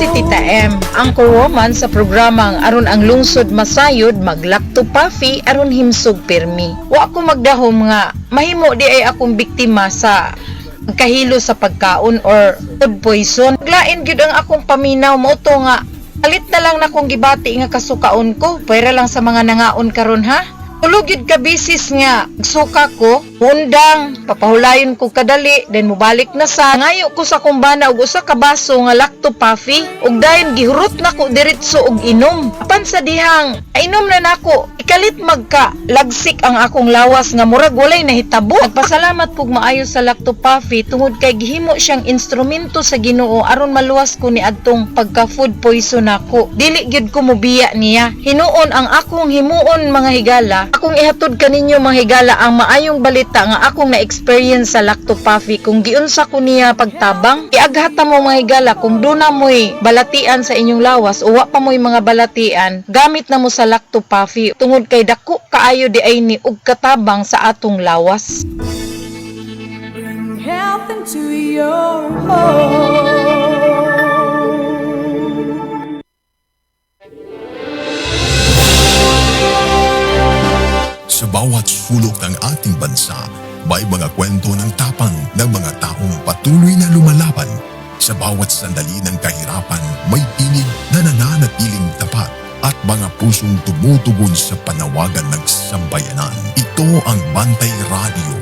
si Tita M, Angkor woman sa programang aron ang lungsod masayod maglakto pafi aron himsog pirmi. Wa ko magdahom nga mahimo di ay akong biktima sa kahilo sa pagkaon or food poison. Glain gyud ang akong paminaw mo to nga palit na lang na kong gibati nga kasukaon ko para lang sa mga nangaon karon ha. Tulugid ka bisis nga suka ko, undang, papahulayon ko kadali, then mubalik na sa ngayo ko sa kumbana og usa ka baso nga lacto puffy, ug dayon gihurot na ko diretso og inom. Apan sa dihang inom na nako, ikalit magka lagsik ang akong lawas nga murag walay nahitabo. Nagpasalamat pug maayo sa lacto puffy tungod kay gihimo siyang instrumento sa Ginoo aron maluwas ko ni adtong pagka food poison nako. Dili gyud ko mobiya niya. Hinuon ang akong himuon mga higala. Akong ihatod kaninyo mga higala ang maayong balita nga akong na-experience sa lacto puffy kung giunsa ko niya pagtabang. Iaghata mo mga higala kung duna mo'y balatian sa inyong lawas o wa pa mo'y mga balatian, gamit na mo sa lacto puffy tungod kay dako kaayo di ay ni og katabang sa atong lawas. Bring health into your home. Sa bawat sulok ng ating bansa, may mga kwento ng tapang ng mga taong patuloy na lumalaban. Sa bawat sandali ng kahirapan, may tinig na nananatiling tapat at mga pusong tumutugon sa panawagan ng sambayanan. Ito ang Bantay Radio,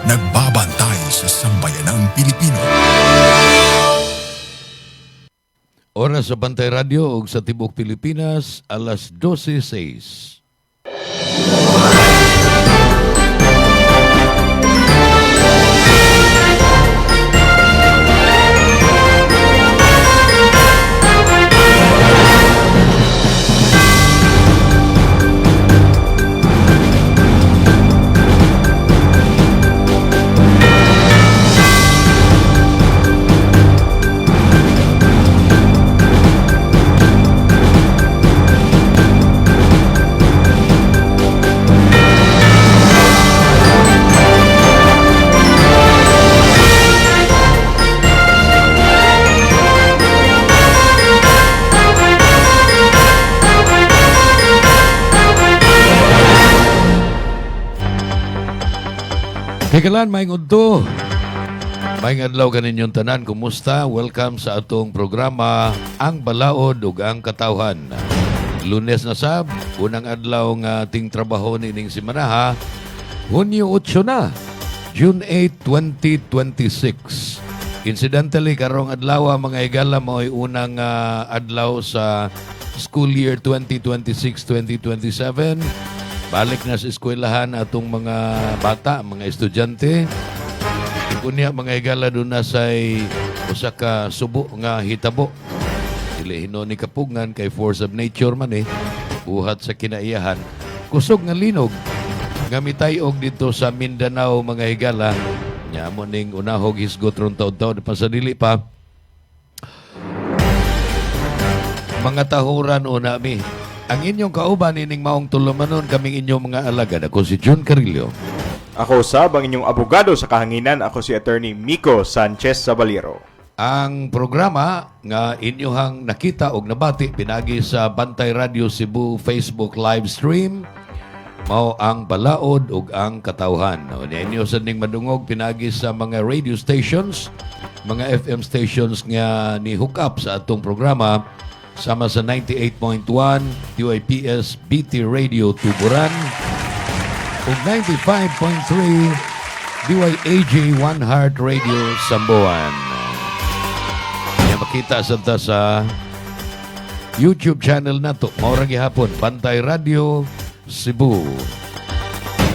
nagbabantay sa sambayanang Pilipino. Oras sa Bantay Radio ug sa Tibok Pilipinas, alas 12:06. Kagalan, maing udto. Maing adlaw kaninyong tanan. Kumusta? Welcome sa atong programa Ang Balaod ug ang Katawhan. Lunes na sab, unang adlaw nga ating trabaho nining simanaha. Hunyo 8 na, June 8, 2026. Incidentally, karong adlaw mga higala mo'y unang adlaw sa school year 2026-2027. Balik na sa eskwelahan atong mga bata, mga estudyante. Kunya mga higala doon na say usa ka subo nga hitabo. Dili hino ni kapugngan kay force of nature man buhat sa kinaiyahan. Kusog nga linog nga mitayog dito sa Mindanao mga higala. Nya mo ning unahog hisgot ron taon-taon pa sa dili pa. Mga tahuran una mi. Ang inyong kauban ining maong tulumanon kaming inyong mga alagad. Ako si June Carillo. Ako sab ang inyong abogado sa kahanginan. Ako si Attorney Miko Sanchez Sabalero. Ang programa nga inyohang nakita og nabati pinagi sa Bantay Radio Cebu Facebook live stream mao ang Balaod ug ang Katawhan. Inyo sa ning madungog pinagi sa mga radio stations, mga FM stations nga ni hook up sa atong programa. Sama sa 98.1 DYPS BT Radio Tuburan ug 95.3 DYAJ One Heart Radio Samboan. Kaya makita sa YouTube channel nato maurang gihapon Bantay Radio Cebu.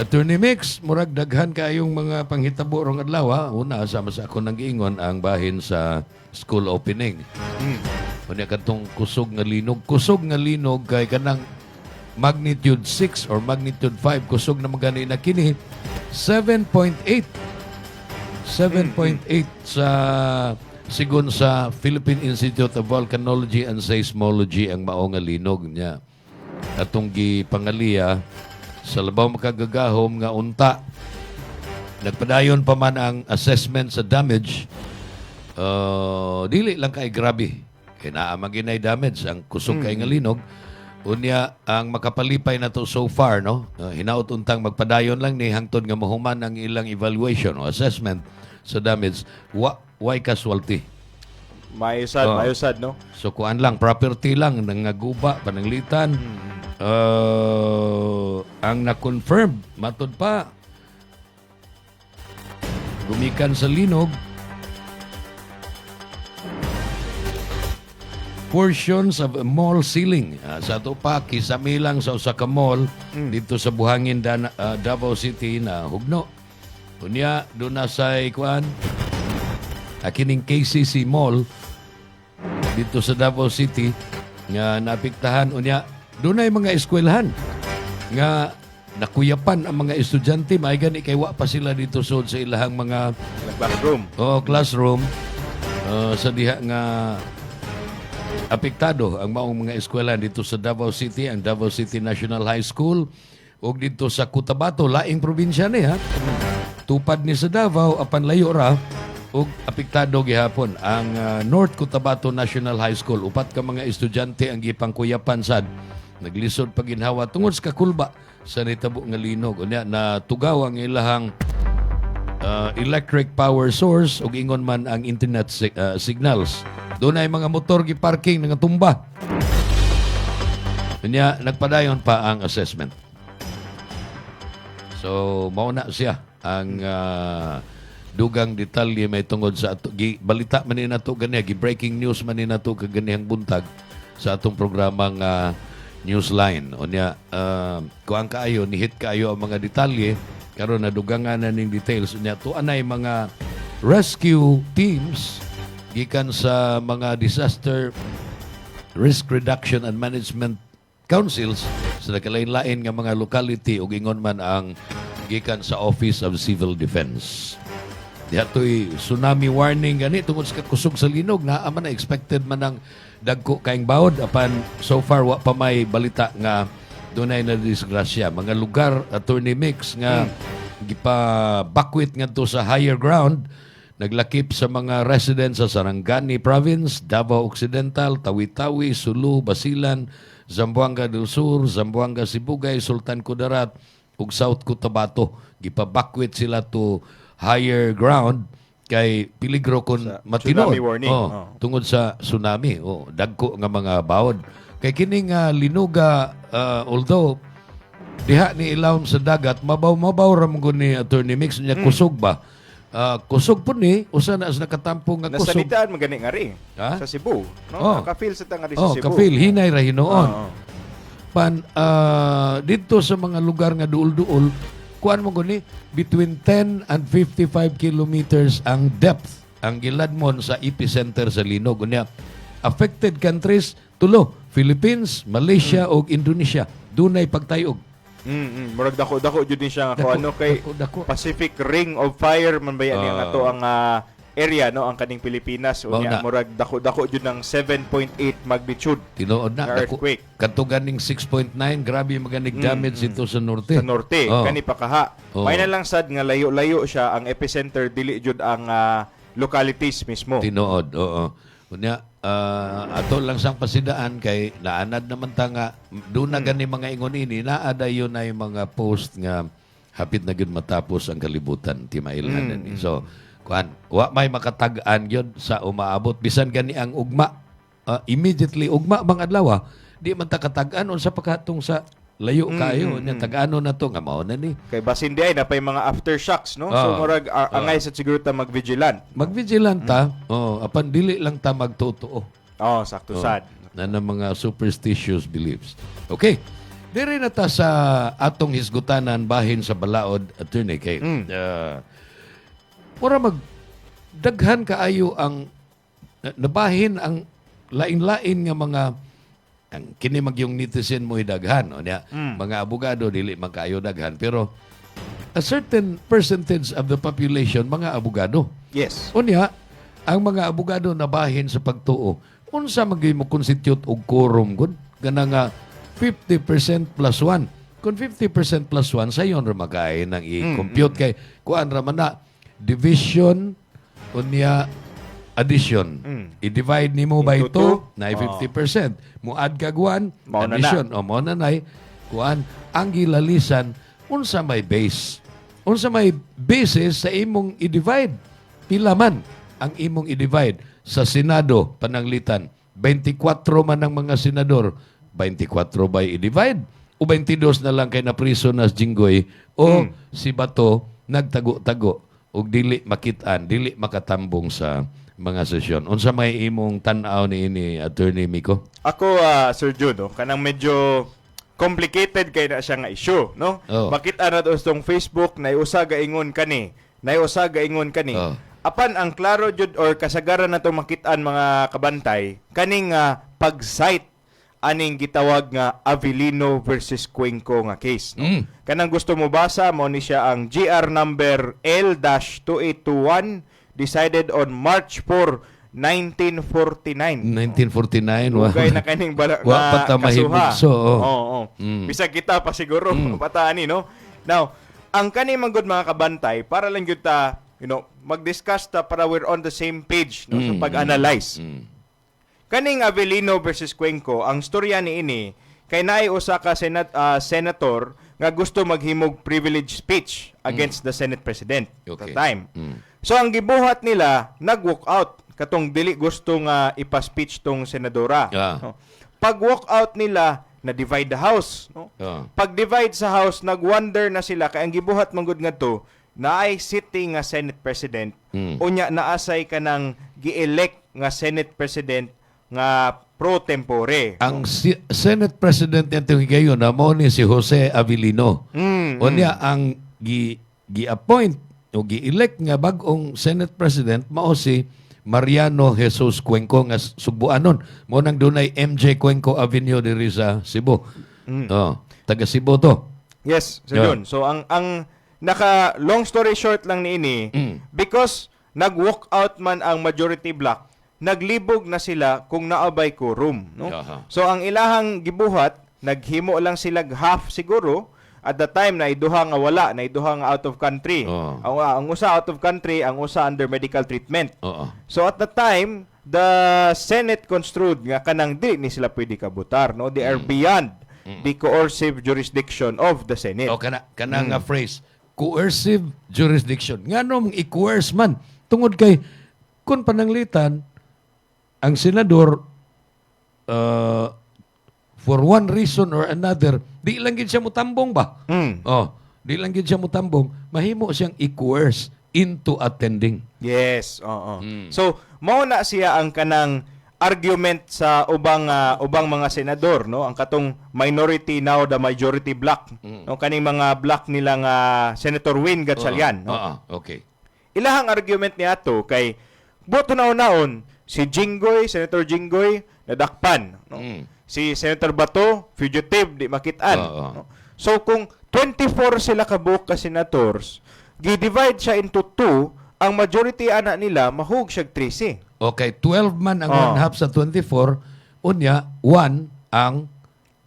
Attorney Mix, murag daghan kayong mga panghitabo rong adlaw. Una sama sa ako nang giingon ang bahin sa school opening. Kunya katong kusog nga linog. Kusog nga linog kay kanang magnitude 6 or magnitude 5. Kusog na magani na kini. 7.8. 7.8 sa sigon sa Philippine Institute of Volcanology and Seismology ang mao nga linog niya. Atong gipangaliya sa labaw makagagahom nga unta. Nagpadayon pa man ang assessment sa damage. Dili lang kay grabe. Inaamaginay damage ang kusog kay nga linog. Unya ang makapalipay na to so far, no? Hinaut untang magpadayon lang ni hangtod nga mahuman ang ilang evaluation o assessment sa damage. Why casualty? Mayusad, Oh. mayusad, no? So kuan lang, property lang, nangaguba, pananglitan. Ang na-confirm, matod pa, gumikan sa linog, portions of a mall ceiling. Sa ito pa, kisami lang sa usa ka mall dito sa Buhangin, Davao City na hugno. Unya, doon na sa ikuan, kining KCC Mall dito sa Davao City nga napiktahan. Unya, doon ay mga eskwelahan nga nakuyapan ang mga estudyante. May gani kay wa pa sila dito sa ilahang mga Backroom. classroom sa diha nga apektado ang maong mga eskwela dito sa Davao City, ang Davao City National High School ug dito sa Cotabato, laing probinsya ni ha. Tupad ni sa Davao apan layo ra ug apektado gihapon ang North Cotabato National High School. Upat ka mga estudyante ang gipangkuyapan sad. Naglisod pa ginhawa tungod sa kakulba sa nitabo nga linog. Unya na tugaw ang ilahang electric power source ug ingon man ang internet signals. Doon ay mga motor gi-parking nga tumba. Kanya nagpadayon pa ang assessment. So mao na siya ang dugang detalye may tungod sa ato balita man ni nato gani gi-breaking news man ni nato kaganihang buntag sa atong programang Newsline. Unya kuang kaayo ni hit kaayo ang mga detalye karon nadugangan na ning details unya to anay mga rescue teams gikan sa mga disaster risk reduction and management councils sa nakalain-lain nga mga locality ug ingon man ang gikan sa Office of Civil Defense. Dihatoy tsunami warning gani tungod sa kusog sa linog na man na expected man ang dagko kaing bawod apan so far wa pa may balita nga dunay na disgrasya. Mga lugar Attorney Mix nga gipa-bakwit ngadto sa higher ground naglakip sa mga residents sa Sarangani Province, Davao Occidental, Tawi-Tawi, Sulu, Basilan, Zamboanga del Sur, Zamboanga Sibugay, Sultan Kudarat, ug South Cotabato. Gipabakwit sila to higher ground kay peligro kon Sa matinood. tsunami warning. Tungod sa tsunami. Dagko nga mga bawod. Kay kining linuga, although diha ni ilawom sa dagat, mabaw ram gud ni Attorney Mix niya kusog ba? Kusog po ni, usa na sa nakatampo nga kusog. Nasanitaan magani nga rin. Ha? Sa Cebu. No? Oh. Nakafeel sa tanga rin sa Cebu. Kafil, hinay ra hinoon. Oo. Dito sa mga lugar nga duol-duol, kuan mo guni, between 10 and 55 kilometers ang depth, ang giladmon sa epicenter sa linog. Unya, affected countries, tulo, Philippines, Malaysia ug Indonesia. Dunay pagtayog. Murag dako-dako jud din siya nga Dako, kung ano kay dako. Pacific Ring of Fire man ba yan nga to ang area no ang kaning Pilipinas Mao unya na. murag dako-dako jud ng 7.8 magnitude Tinuod na. na earthquake Kanto ganing 6.9, grabe maganig damage ito sa norte. sa norte kani pa kaha. Oo. May na lang sad nga layo-layo siya ang epicenter dili jud ang localities mismo. Tinuod, oo. Kunya, ato lang sang pasidaan kay naanad naman ta nga doon na gani mga ingon ini naada yun ay mga post nga hapit na gyud matapos ang kalibutan ti mailanan ni. So kuan wa may makatag-an gyud sa umaabot bisan gani ang ugma immediately ugma bang adlaw di man ta katag-an unsa pa katong sa layo kayo nya tag-ano na to nga mao na ni. Kay basin di ay napay mga aftershocks no. So murag angay sa siguro ta mag-vigilant. Mag-vigilant ta, apan dili lang ta magtotoo. Sakto sad. Na ng mga superstitious beliefs. Okay. Diri na ta sa atong hisgutanan bahin sa balaod, Attorney kay. Mura daghan kaayo ang nabahin ang lain-lain nga mga ang kini magyong netizen mo daghan o niya mga abogado dili man kaayo daghan pero a certain percentage of the population mga abogado. Yes. Unya, ang mga abogado na bahin sa pagtuo, unsa magay mo constitute og quorum gud? Gana nga 50% plus 1. Kung 50% plus 1, sayon ra magay nang i-compute kay kuan ra man na division unya addition. I-divide nimo by Into 2 na 50%. Muad kag 1 Mao na addition. O mao na nay kuan ang gilalisan unsa may base. Unsa may basis sa imong i-divide. Pila man ang imong i-divide sa Senado pananglitan. 24 man ang mga senador, 24 ba i-divide? O 22 na lang kay na priso na Jinggoy o si Bato nagtago-tago o dili makitaan, dili makatambong sa mga sesyon. Unsa may imong tan-aw ni Attorney Miko? Ako, Sir Jun, no, kanang medyo complicated kay na siya nga issue, no? Oh. Bakit ana to tong Facebook na usa gaingon kani, Oh. Apan ang klaro jud or kasagaran na to makit-an mga kabantay kaning pag-cite aning gitawag nga Avellino versus Cuenco nga case, no? Kanang gusto mo basa mo ni siya ang GR number L-2821 decided on March 4, 1949. 1949 wa. Ugay na kaning Wa pa ta mahimugso, oh. Oo. Bisag kita pa siguro pataan no. Now, ang kani man gud mga kabantay para lang gyud ta, mag-discuss ta para we're on the same page no sa pag-analyze. Kaning Avellino versus Cuenco, ang storya ni ini kay naay usa ka senator nga gusto maghimog privilege speech against the Senate President at the Okay. time. So ang gibuhat nila nag-walk out katong dili gusto nga ipa-speech tong senadora. Yeah. No? Pag-walk out nila na divide the house, no? Yeah. Pag-divide sa house nag-wonder na sila kay ang gibuhat man gud ngadto naay sitting nga Senate President unya naasay kanang gi-elect nga Senate President nga pro tempore. Ang Senate President nito higayon na mo ni si Jose Avellino. Unya ang gi-appoint o gi-elect nga bag-ong Senate President mao si Mariano Jesus Cuenco nga Subuanon. Mo nang dunay MJ Cuenco Avenue diri sa Cebu. Taga Cebu to. Yes, Sir Yeah. John. So ang naka long story short lang ni ini because nag-walk out man ang majority bloc, naglibog na sila kung naabay quorum, no? Aha. So ang ilahang gibuhat, naghimo lang sila half siguro at the time na iduha nga wala, na iduha nga out of country. Oo. Ang usa out of country, ang usa under medical treatment. Oo. So at the time, the Senate construed nga kanang di ni sila pwede kabutar, no? They are beyond the coercive jurisdiction of the Senate. O kana nga phrase, coercive jurisdiction. Ngano mong i-coerce man tungod kay kun pananglitan ang senador for one reason or another, di lang gid siya mutambong ba? Di lang gid siya mutambong, mahimo siyang i-coerce into attending. Yes, oo. So, mao na siya ang kanang argument sa ubang mga senador, no? Ang katong minority now the majority bloc, no? Kaning mga bloc nila nga Senator Win Gatchalian, no? Okay. Ilahang argument niya ato kay boto naon si Jinggoy, Senator Jinggoy nadakpan, no? Si Senator Bato fugitive di makitaan, no? So kung 24 sila kabuok ka senators, gi-divide siya into 2, ang majority ana nila mahug siya 13. Okay, 12 man ang one half sa 24, unya 1 ang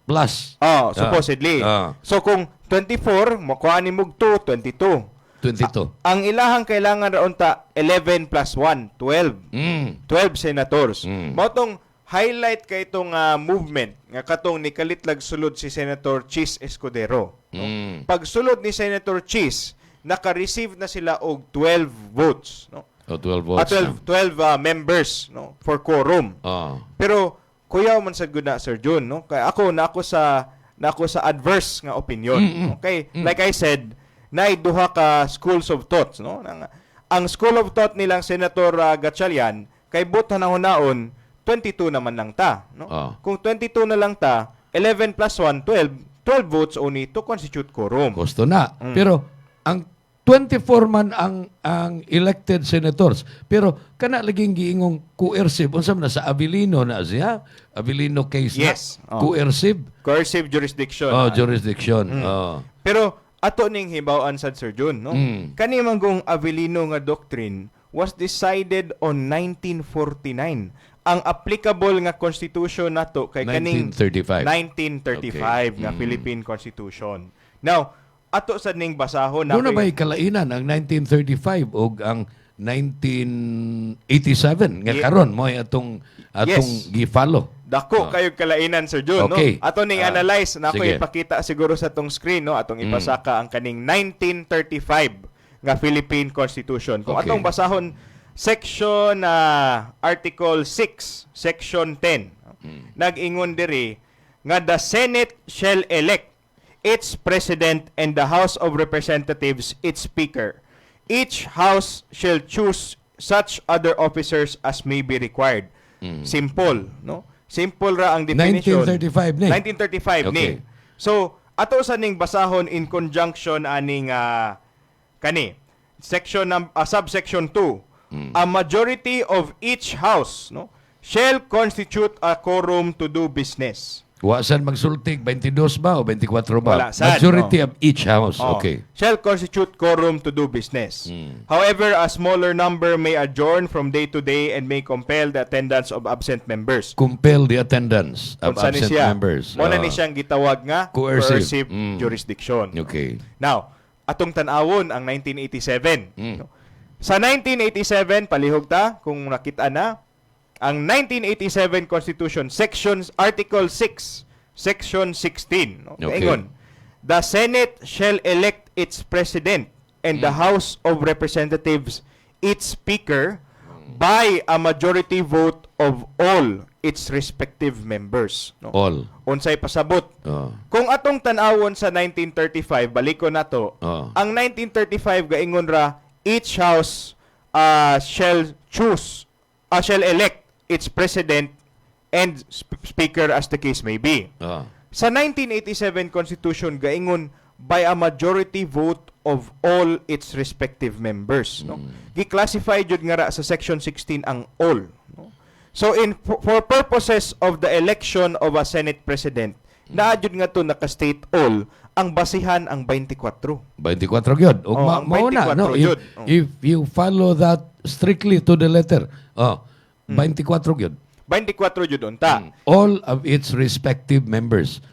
plus. Supposedly. So kung 24, makuha ni mug 2, 22. 22. Ang ilahang kailangan raon ta 11 plus 1, 12. 12 senators. Mao tong highlight kay itong movement nga katong nikalitlag sulod si Senator Chis Escudero. No? Pag sulod ni Senator Chis, naka-receive na sila og 12 votes, no? 12 votes. 12 members, no, for quorum. Pero kuyaw man sad gud na Sir Jun, no? Kay ako sa adverse nga opinion. Okay? Like I said, nay duha ka schools of thoughts, no? Ang school of thought nilang Senator Gatchalian kay buta na hunaon 22 naman lang ta, no? Kung 22 na lang ta, 11 plus 1, 12 votes only to constitute quorum. Gusto na. Pero ang 24 man ang elected senators. Pero kana laging giingong coercive. Unsa man na sa Avellino na siya? Avellino case Yes. na. Coercive. Coercive jurisdiction. Jurisdiction. Pero ato ning hibaw-an sad Sir Jun, no? Kani man gong Avellino nga doctrine was decided on 1949. Ang applicable nga constitution nato kay kaning 1935. 1935 nga Philippine Constitution. Now, ato sad ning basahon na Doon na ba'y kalainan ang 1935 o ang 1987 nga karon mo atong Yes. gi-follow. Dako kayog kalainan Sir Jun, Okay. no? Ato ning analyze na ako sige. ipakita siguro sa tong screen, no? Atong ipasaka ang kaning 1935 nga Philippine Constitution. Kung Okay. atong basahon section Article 6, Section 10. Nag-ingon diri nga the Senate shall elect its president and the House of Representatives its speaker. Each house shall choose such other officers as may be required. Simple, no? Simple ra ang definition. 1935 ni. 1935 ni. Okay. So, ato sa ning basahon in conjunction aning kani section subsection 2. A majority of each house, no, shall constitute a quorum to do business. Wa san magsultig 22 ba o 24 ba? Wala, sad, Majority no? of each house. Oh, Okay. shall constitute quorum to do business. However, a smaller number may adjourn from day to day and may compel the attendance of absent members. Compel the attendance of Unsa ni absent siya? members. Muna ni siyang gitawag nga Coercive. coercive jurisdiction. Okay. Now, atong tan-awon ang 1987. Mm. No? Sa 1987, palihog ta kung nakita na, ang 1987 Constitution, Article 6, Section 16. No? Okay. Kaingon, the Senate shall elect its president and the House of Representatives its speaker by a majority vote of all its respective members. No? All. Unsay pasabot. Oh. Kung atong tan-awon sa 1935, balikon nato. Oh. Ang 1935 gaingon ra each house shall elect its president and speaker as the case may be. Oh. Sa 1987 Constitution gaingon by a majority vote of all its respective members, no. Gi-classify jud nga ra sa section 16 ang all, no? So for purposes of the election of a Senate President, naa jud nga to naka-state all ang basihan ang 24. 24 gyud. Og Oh, ang mauna 24 no gyud. Oh. if you follow that strictly to the letter. 24 gyud. 24 jud unta. All of its respective members.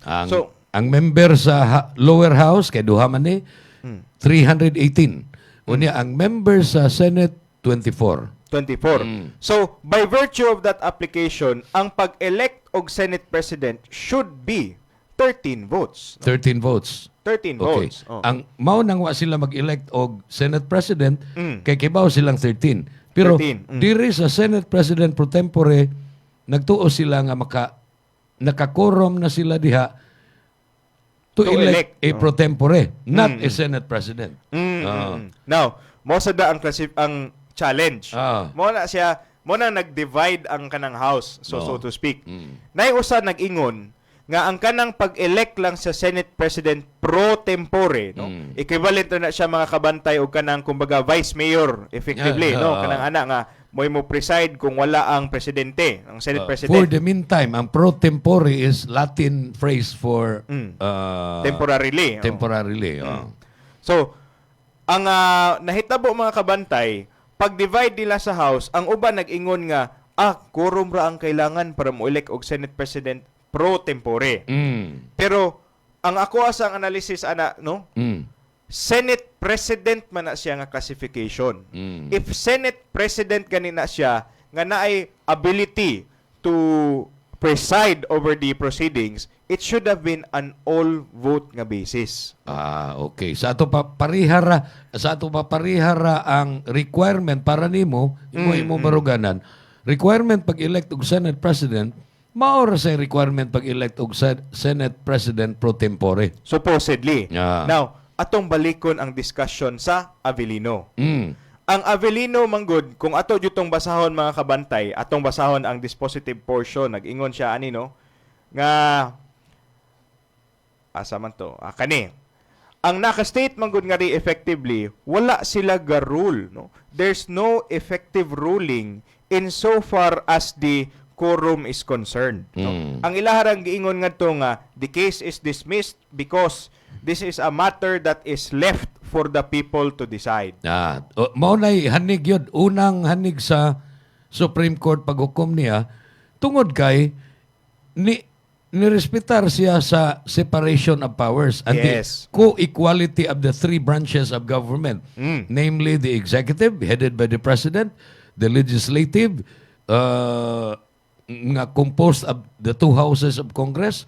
Ang So- ang member sa lower house kay duha man ni 318. Unya ang member sa Senate 24. 24. So, by virtue of that application, ang pag-elect og Senate President should be 13 votes. 13 votes. 13 Okay. votes. Oh. Ang mao nang wa sila mag-elect og Senate President Mm. kay kibaw silang 13. Pero 13, diri sa Senate President pro tempore nagtuo sila nga nakakorum na sila diha to elect a pro tempore, not a Senate President. Now, mo sa da ang challenge. Ah. Mo na nag-divide ang kanang house, so to speak. Mm. Nay usa nag-ingon nga ang kanang pag-elect lang sa Senate President pro tempore, no? Equivalent na siya mga kabantay og kanang kumbaga vice mayor effectively, no? Kanang ana nga mo preside kung wala ang presidente, ang Senate President. For the meantime, ang pro tempore is Latin phrase for Temporarily. temporarily. So, ang nahitabo mga kabantay, pag-divide nila sa House, ang uban nag-ingon nga, quorum ra ang kailangan para mo-elect og Senate President pro tempore. Pero, ang ako asang analysis, no? Senate President man na siya nga classification. If Senate President ganina siya, nga naay ability to preside over the proceedings, it should have been an all-vote nga basis. Okay. Sa ato pa parihara ang requirement para nimo imo maruganan. Requirement pag elect og Senate President, mao ra say requirement pag elect og Senate President pro tempore. Supposedly. Yeah. Now, atong balikon ang discussion sa Avellino. Ang Avellino manggod, kung ato jutong basahon mga kabantay, atong basahon ang dispositive portion, nag-ingon siya ani no, nga asa man to, kani. Ang naka-state manggod nga ri effectively, wala sila ga rule, no. There's no effective ruling in so far as the quorum is concerned, no. Ang ilaharang giingon ngadto nga the case is dismissed because this is a matter that is left for the people to decide. Mao nay hanig yun. Unang hanig sa Supreme Court paghukom niya tungod kay nirespetar siya sa separation of powers and Yes. the co-equality of the three branches of government, namely the executive, headed by the president, the legislative, nga composed of the two houses of Congress,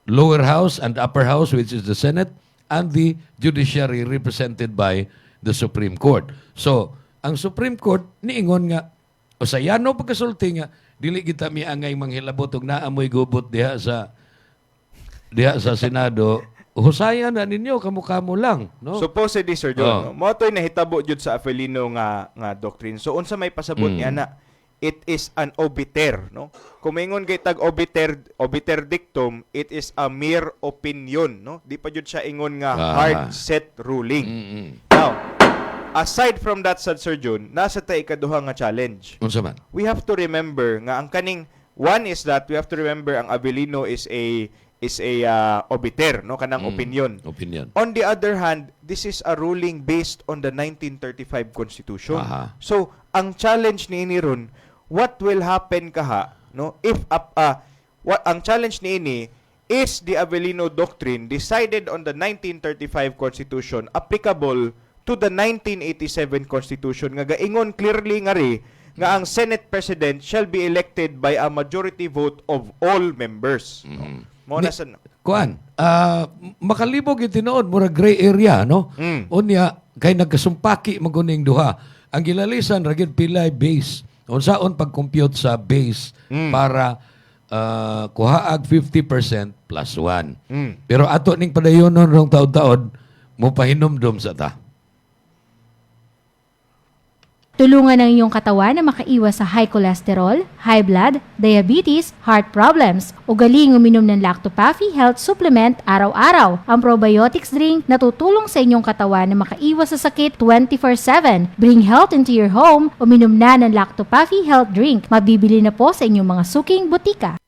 lower house and upper house, which is the Senate, and the judiciary represented by the Supreme Court. So, ang Supreme Court, niingon nga, o sayano pagkasulti nga, dili kita miangay manghilabot ug naamoy gubot diha sa Senado, husayan na ninyo kamo lang, no? Supposedly, Sir John, mo to'y nahitabo jud sa Avelino nga doctrine. So unsa may pasabot niya na it is an obiter, no? Kung maingon kay tag obiter dictum, it is a mere opinion, no? Di pa jud siya ingon nga hard set ruling. Now, aside from that, Sir John, nasa tay ikaduha nga challenge. Unsa man? We have to remember nga ang kaning one is that we have to remember ang Avelino is a obiter, no, kanang opinion. On the other hand, this is a ruling based on the 1935 Constitution. So ang challenge ni ini ron, what will happen kaha, no, if what ang challenge ni ini is the Avelino doctrine decided on the 1935 Constitution applicable to the 1987 Constitution nga gaingon clearly nga ri nga ang Senate President shall be elected by a majority vote of all members. Mo na sa Kuan, makalibog itinood mura gray area, no? Unya kay nagkasumpaki maguning duha. Ang gilalisan ragid pilay base. Unsaon pag-compute sa base para kuhaag 50% plus 1. Pero ato ning padayonon rong taud-taod mo pahinomdom sa ta. Tulungan ang iyong katawan na makaiwas sa high cholesterol, high blood, diabetes, heart problems, o galing uminom ng Lactopafi Health Supplement araw-araw. Ang probiotics drink na tutulong sa inyong katawan na makaiwas sa sakit 24/7. Bring health into your home, uminom na ng Lactopafi Health Drink. Mabibili na po sa inyong mga suking butika.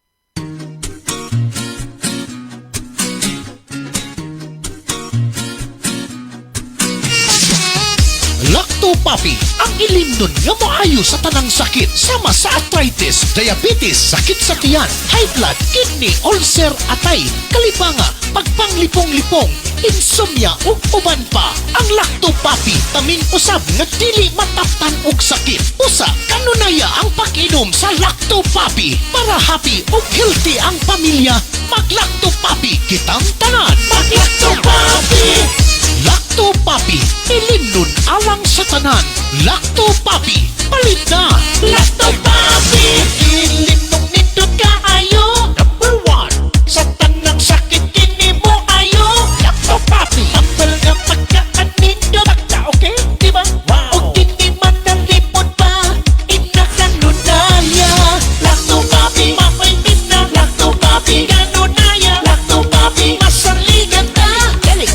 Lactopafi, ang ilimnon nga maayo sa tanang sakit sama sa arthritis, diabetes, sakit sa tiyan, high blood, kidney, ulcer, atay, kalipanga, pagpanglipong-lipong, insomnia ug uban pa. Ang Lactopafi taming usab nga dili mataptan og sakit. Usa kanunaya ang pag-inom sa Lactopafi para happy ug healthy ang pamilya. Mag-Lactopafi kitang tanan. Mag-Lactopafi. Lactopafi, ilimnon alang sa tanan. Lactopafi, palit na. Lactopafi, ilimnon nindot kaayo. Number 1, sa tanang sakit kini mo ayo. Lactopafi, tambal nga pagkaan nindot. Takta, okay? Diba? Wow. O kini man nalipod pa, inakanunaya. Lactopafi, mapaitin na. Lactopafi, kanunaya. Lactopafi, masaligan ta. Galing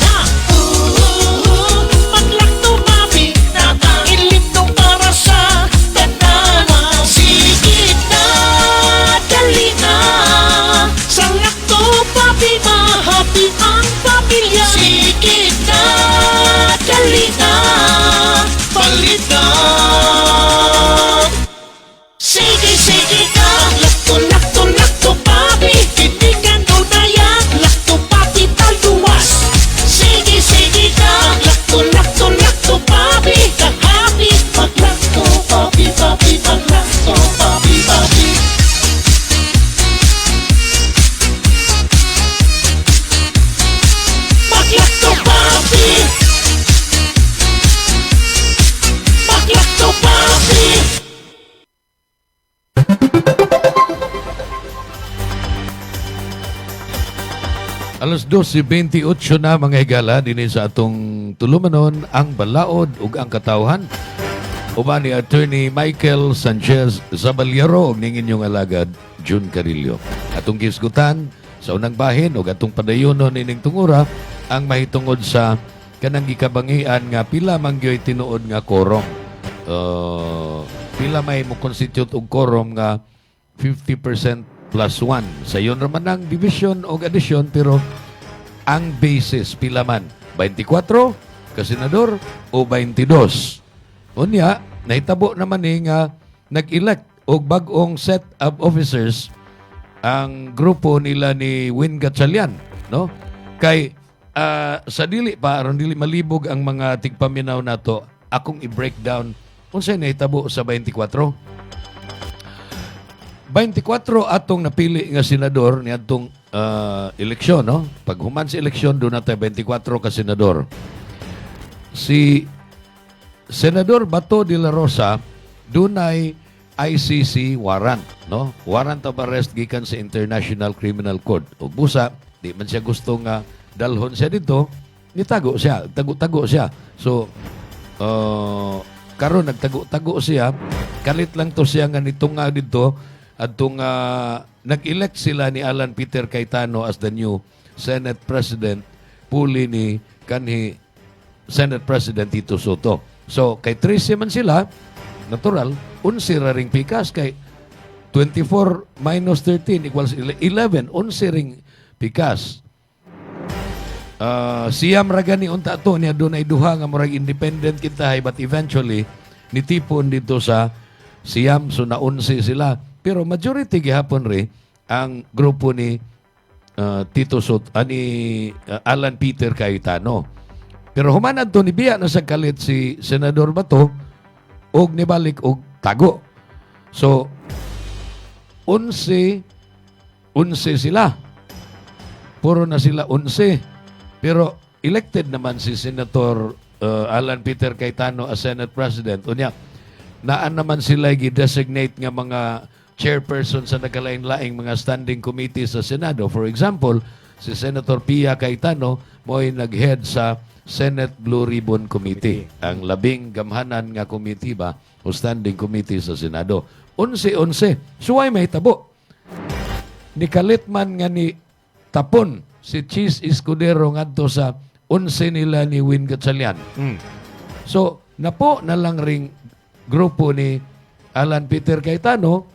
na. Mag-Lactopafi na ilimnon para sa tanan. Sige na, dali na. Sa Lactopafi, mahappy ang pamilya. Sige na, dali na. Palit na. Sige na. Lactopafi. Hindi ka nunaya. Lactopafi taluwas. Sige na. Lactopafi. Kahapi. Mag-Lactopafi, papi. Mag-Lactopafi, papi. Mag-Lactopafi. Mag-Lactopafi. Alas 12:28 na mga higala dinhi sa atong tulumanon ang balaod ug ang katawhan. Uban ni Attorney Michael Sanchez Zabaliero ug ning inyong alagad June Carillo. Atong gisgutan sa unang bahin ug atong padayonon ining tungura ang mahitungod sa kanang gikabangian nga pila man gyoy tinuod nga quorum. Pila may mo constitute og quorum nga 50% plus 1. Sa yun naman ang division o addition, pero ang basis pila man 24 ka senador o 22. Unya, nahitabo naman nga nag-elect og bag-ong set of officers ang grupo nila ni Win Gatchalian, no? Kay sa dili pa aron dili malibog ang mga tigpaminaw nato, akong i-breakdown unsay nahitabo sa 24. 24 atong napili nga senador niadtong eleksyon, no? Pag human sa eleksyon, doon natin 24 ka senador. Si Senador Bato de la Rosa, dunay ICC warrant, no? Warrant of arrest gikan sa International Criminal Court. O busa, di man siya gusto nga dalhon siya dito, nitago siya, tago-tago siya. So, karon nagtago-tago siya, kalit lang to siya nga nitong nga dito, at itong nag-elect sila ni Alan Peter Cayetano as the new Senate President, puli ni kanhi Senate President Tito Soto. So, kay 13 man sila, natural, 11 ring pikas, kay 24 minus 13 equals 11, 11 ring pikas. Siyam ragani unta to niya doon ay duha nga murag independent kita, but eventually nitipon dito sa siyam, so na 11 sila. Pero majority gihapon ri ang grupo ni Tito Soto, ni Alan Peter Cayetano. Pero humanad to ni biya na sa kalit si Senador Bato og nibalik og tago. So 11 sila. Puro na sila 11. Pero elected naman si Senator Alan Peter Cayetano as Senate President. Unya, naan naman sila gi-designate nga mga chairperson sa nagalain-laing mga standing committee sa Senado. For example, si Senator Pia Cayetano mo'y nag-head sa Senate Blue Ribbon Committee, ang labing gamhanan nga committee ba o standing committee sa Senado. 11. Suway may tabo. Nikalit man nga ni Tapon si Cheese Escudero ngadto sa 11 nila ni Win Gatchalian. So, napo na lang ring grupo ni Alan Peter Cayetano,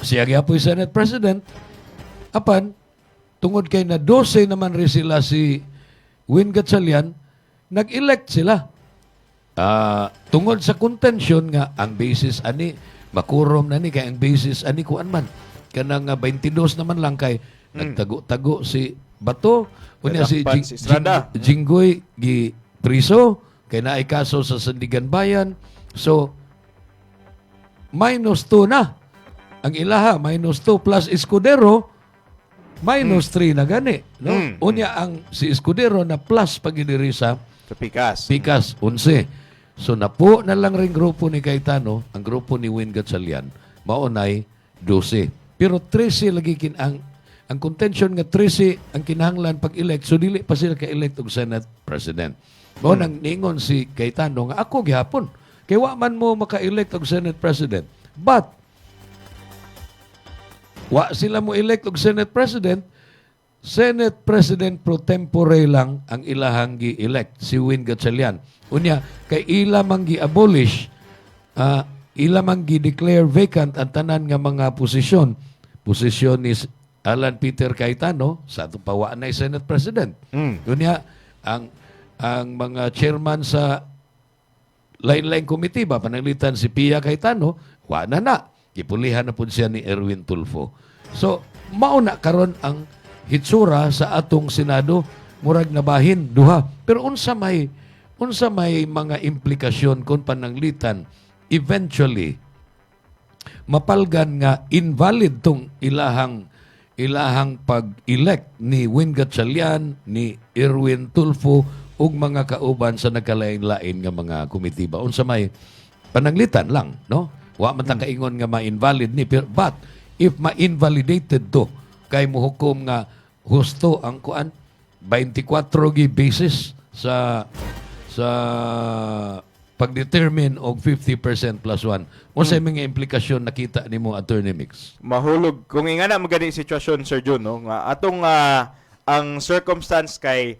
siya gyapoy Senate President, apan, tungod kay na 12 naman rin sila si Win Gatchalian, nag-elect sila. Tungod sa contention nga, ang basis ani, makurom na ni, kay ang basis ani kuan man. Kanang 22 naman lang kay, nagtago-tago si Bato, unya si Jinggoy gi priso, kay naay kaso sa Sandigan Bayan. So, minus 2 na. Ang ilaha, minus 2 plus Escudero, minus 3 na gani. No? Unya ang si Escudero na plus pagidiri sa Pikas. Pikas, 11. So napo na lang ring grupo ni Cayetano, ang grupo ni Win Gatchalian, maunay 12. Pero 13 lagi ang contention nga 13 ang kinahanglan pag-elect, so dili pa sila ka-elect og Senate President. Mao nang ningon si Cayetano nga ako gihapon kay wa man mo maka-elect og Senate President. But wa sila mo elect og Senate President, Senate President pro tempore lang ang ilahang gi-elect, si Win Gatchalian. Unya, kay ila mang gi-abolish, ila mang gi-declare vacant ang tanan nga mga posisyon. Posisyon ni Alan Peter Cayetano, sa itong pawa na Senate President. Unya, ang mga chairman sa lain-lain committee ba, pananglitan si Pia Cayetano, wa na. Ipulihan na po siya ni Erwin Tulfo. So, mauna karon ang hitsura sa atong Senado, murag nabahin, duha. Pero unsa may mga implikasyon kung pananglitan, eventually, mapalgan nga invalid tong ilahang pag-elect ni Win Gatchalian, ni Erwin Tulfo, ug mga kauban sa nagkalain-lain nga mga komitiba. Unsa may pananglitan lang, no? Wa man ta kaingon nga ma-invalid ni, but if ma-invalidated to, kay muhukom nga husto ang kuan 24 gi basis sa pag-determine og 50% plus 1. Unsay mga implikasyon nakita nimo, Attorney Mix? Mahulog kung ingana magani sitwasyon, Sir Jun, no, nga atong ang circumstance kay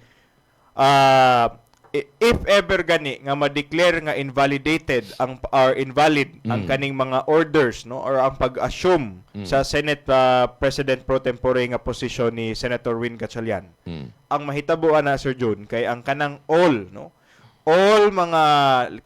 if ever gani nga ma-declare nga invalidated or invalid ang kaning mga orders, no, or ang pag-assume sa Senate President pro tempore nga posisyon ni Senator Win Gatchalian, ang mahitabuan na, Sir Jun, kay ang kanang all mga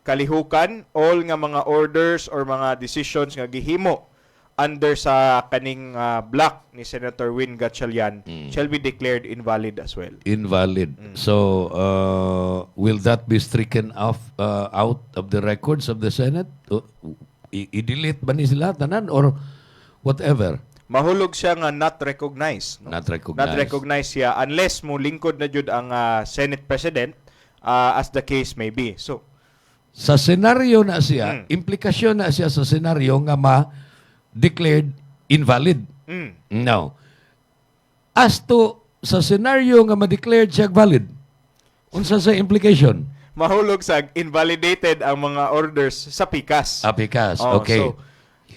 kalihukan, all nga mga orders or mga decisions nga gihimo under sa kaning block ni Senator Win Gatchalian shall be declared invalid as well. Invalid. So, will that be stricken off out of the records of the Senate? I-delete ba ni sila tanan or whatever? Mahulog siya nga not recognized. No? Not recognized. Not recognized siya unless mo lingkod na jud ang Senate President as the case may be. So, Sa senaryo na siya, implikasyon na siya sa senaryo nga ma-declared invalid. Now, as to sa senaryo nga ma-declared siya valid, unsa sa implication? mahulog sa invalidated ang mga orders sa PICAS. Apikas, Oh, okay. So,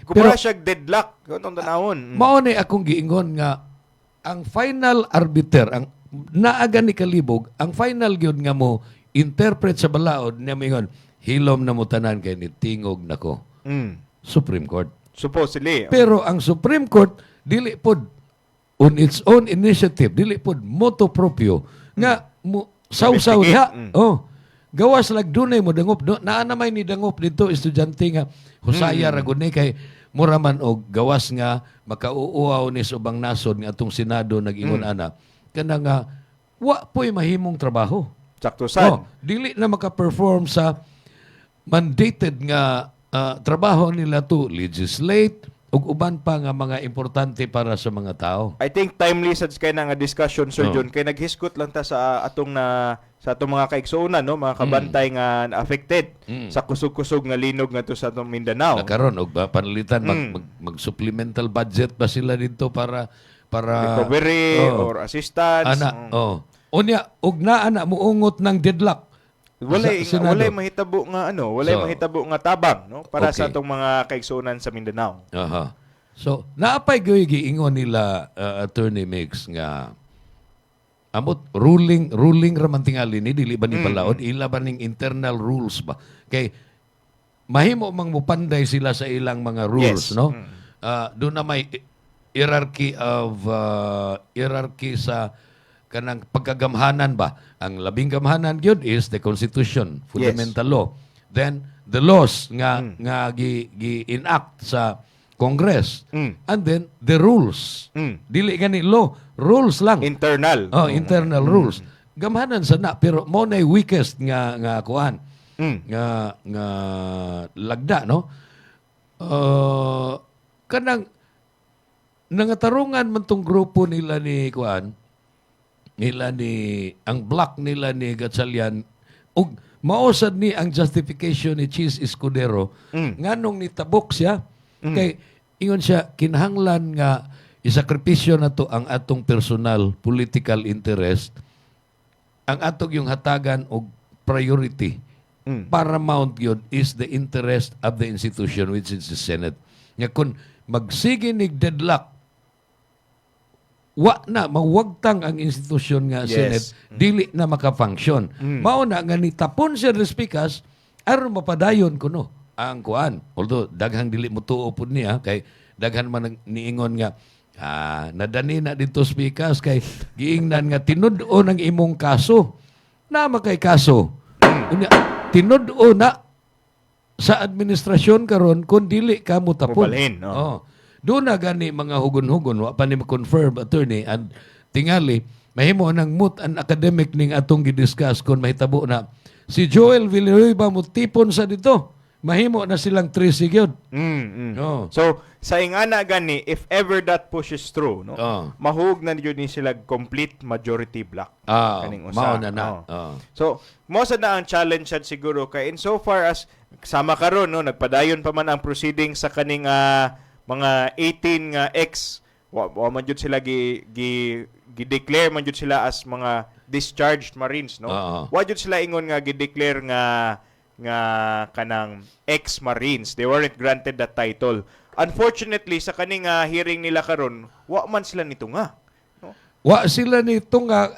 kumara siya deadlock. Ganun tanawon. Mao ni akong giingon nga ang final arbiter, ang naaga ni Kalibog, ang final gyud nga mo interpret sa balaod niya mingon, hilom na mo tanan kay ni tingog nako. Supreme Court. Supposedly. Pero ang Supreme Court dili pod on its own initiative, dili pod motu proprio nga mo saw-saw diha. Oh. Gawas lag dunay mo dangop do. Naa namay ni dangop dito estudyante nga husaya ra gud ni kay mura man og gawas nga makauuaw ni sa ubang nasod nga atong Senado nag-ingon ana kana nga wa po'y mahimong trabaho. Saktusan. Dili na maka-perform sa mandated nga trabaho nila to legislate ug uban pa nga mga importante para sa mga tao. I think timely sad kay na nga discussion Sir John kay naghiskot lang ta sa atong mga kaigsuonan no mga kabantay nga affected sa kusog-kusog nga linog nga to sa atong Mindanao. Nakaroon og panalitan mag-supplemental budget ba sila dito para recovery or assistance. Ana, unya og naa na muungot ng deadlock. Walay mahitabo nga mahitabo nga tabang no para Okay. sa atong mga kaigsuonan sa Mindanao. Aha. So, naapay gyud giingon nila Attorney Mix nga amot ruling raman tingali ni dili ba ni balaod ila ba ning internal rules ba kay mahimo mang mupanday sila sa ilang mga rules Yes. no. Do na may hierarchy sa kanang pagkagamhanan ba. Ang labing gamhanan gyud is the Constitution, fundamental law. Then the laws nga gi-enact sa Congress. And then the rules. Dili gani law, rules lang. Internal. Internal rules. Gamhanan sana pero mo na weakest nga kuan. Nga lagda no. Kanang nangatarungan man tong grupo nila ni kuan ang block nila ni Gatchalian ug mausad ni ang justification ni Cheese Escudero nganong nitabok siya kay ingon siya kinahanglan nga isakripisyo na to ang atong personal political interest ang atong yung hatagan og priority paramount yun is the interest of the institution which is the Senate nga kun magsige nig deadlock wa na mawagtang ang institusyon nga Senate dili na maka-function. Mao na nga nitapon siya des pikas aron mapadayon kuno ang kuan. Although daghang dili mo tuo pud niya kay daghan man niingon nga nadani na dito spikas kay giingnan nga tinud-o ng imong kaso. Na makay kaso. Unya tinud-o na sa administrasyon karon kun dili ka mo tapon. Pubalhin, no? Doon na gani mga hugon-hugon, wa pa ni ma-confirm attorney and tingali, mahimo nang moot an academic ning atong gidiscuss kung mahitabo na si Joel Villanueva mo tipon sa dito. Mahimo na silang 3 sigyod. So, sa ingana gani, if ever that pushes through, no, mahug na yun ni sila complete majority block. Kaning usa. Mao na na. So, mo sa na ang challenge sad siguro kay insofar as sama karon no, nagpadayon pa man ang proceeding sa kaning mga 18 nga ex wa man jud sila gi-declare man jud sila as mga discharged Marines no. Wa jud sila ingon nga gi-declare nga kanang ex-Marines. They weren't granted that title. Unfortunately sa kaning hearing nila karon, wa man sila nito nga. No? Wa sila nito nga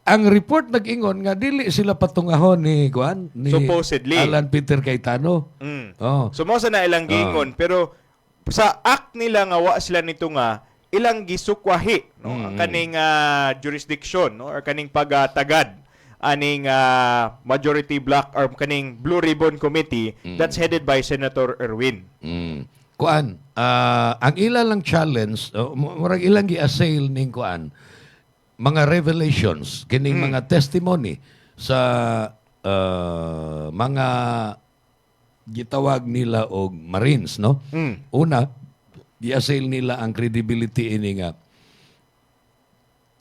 ang report nag-ingon nga dili sila patungahon ni Juan ni Supposedly. Alan Peter Cayetano. So mo sa na ilang giingon pero sa act nila nga wa sila nito nga ilang gisukwahi no kaning jurisdiction no or kaning pagtagad aning majority block or kaning Blue Ribbon Committee that's headed by Senator Erwin. kuan, ang ilang challenge, murag ilang gi-assail ning kuan, mga revelations, kining mga testimony sa mga gitawag nila og Marines, no? Una, gi-assail nila ang credibility ini nga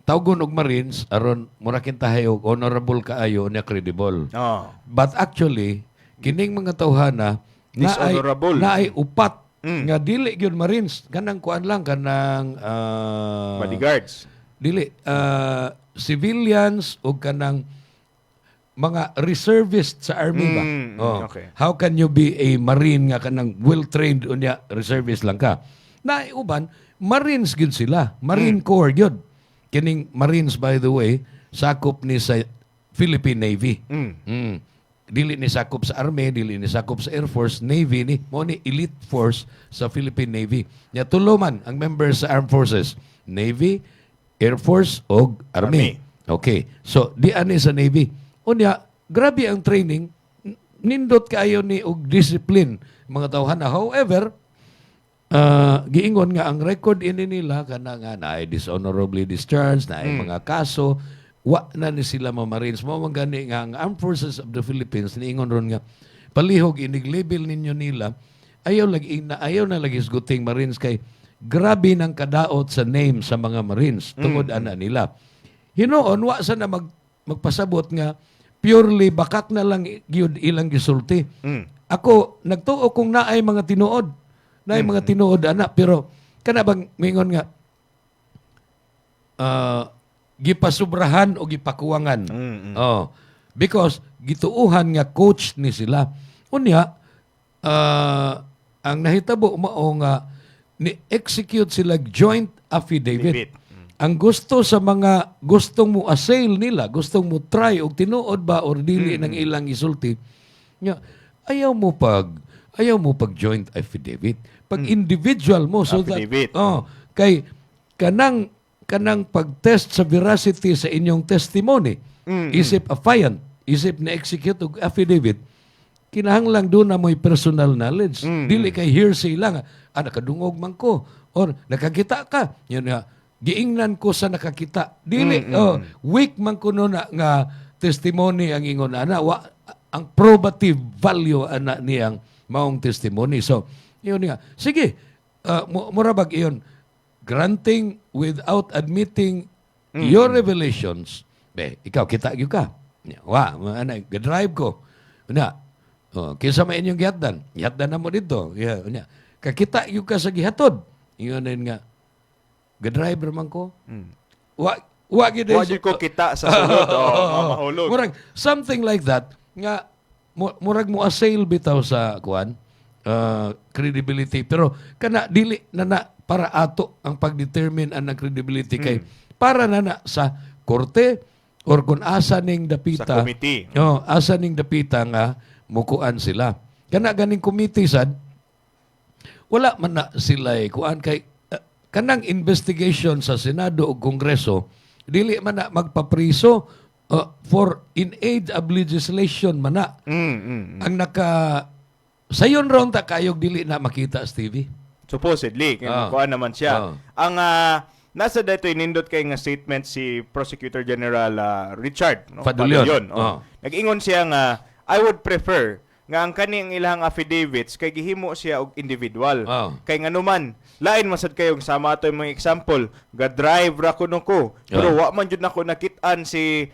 tawgon og Marines aron mura kintahay og honorable kaayo na credible. Oh. But actually, kining mga tawhana Dishonorable. naay upat nga dili gyud Marines, kanang kuan lang kanang Bodyguards. dili civilians o kanang mga reservists sa army ba? Okay. How can you be a marine nga kanang well-trained unya reservist lang ka? Na uban, marines gyud sila. Marine Corps gyud. Kining Marines, by the way, sakop ni sa Philippine Navy. Dili ni sakop sa Army, dili ni sakop sa Air Force, Navy ni, mo ni elite force sa Philippine Navy. Nya tulo man ang members sa Armed Forces, Navy, Air Force o Army. Okay. So, di ani sa Navy. Unya, grabe ang training, nindot kaayo ni og discipline mga tawhana. However, giingon nga ang record ini nila kana nga naay dishonorably discharged, naay mga kaso, wa na ni sila mga Marines. Mo man gani nga ang Armed Forces of the Philippines niingon ron nga palihog inig label ninyo nila ayaw na lagi isguting Marines kay grabe ng kadaot sa name sa mga Marines tungod ana nila. Hinuon wa sa na magpasabot nga purely bakak na lang gyud ilang gisulti. Ako nagtuo kung naay mga tinuod. Naay mga tinuod ana pero kana bang mingon nga gipasubrahan o gipakuwangan. Oh. Because gituuhan nga coach ni sila. Unya ang nahitabo mao nga ni execute sila joint affidavit. Ang gusto sa mga gustong mo assail nila, gustong mo try og tinuod ba or dili ng ilang isulti, nya ayaw mo pag joint affidavit. Pag individual mo so Affidavit. that kay kanang pag-test sa veracity sa inyong testimony, isip affiant, isip na execute og affidavit, kinahanglang doon na mo'y personal knowledge. Dili kay hearsay lang, nakadungog man ko or nakakita ka. Yun nga, giingnan ko sa nakakita. Dili, weak man ko no na nga testimony ang ingon ana. Ang probative value ana niyang maong testimony. So, yun nga. Sige, murabag iyon. Granting without admitting your revelations. Ikaw, kita yun ka. Gadrive ko. Kisa may inyong gihatdan. Gihatdan na mo dito. Kakita yun ka sa gihatod. Yun nga. Gadriver man ko. Wa gid ko kita sa sulod. Mahulog. Murag something like that nga murag mo assail bitaw sa kuan credibility pero kana dili na para ato ang pagdetermine ang credibility kay para na sa korte or kung asa ning dapita sa committee. Asa ning dapita nga mukuan sila. Kana ganing committee sad wala man na sila kuan kay kanang investigation sa Senado o Kongreso, dili man na magpapriso for in aid of legislation man na. Ang sayon ron ta kayog dili na makita, Stevie. Supposedly, kuan naman siya. Ang nasa dito inindot kay nga statement si Prosecutor General Richard Padulyon. Nag-ingon siya nga I would prefer nga ang kaning ilang affidavits kay gihimo siya og individual. Kay nganuman lain masad kayong sama ato yung mga example, ga-drive ra kuno ko. Pero wa man jud nako nakit-an si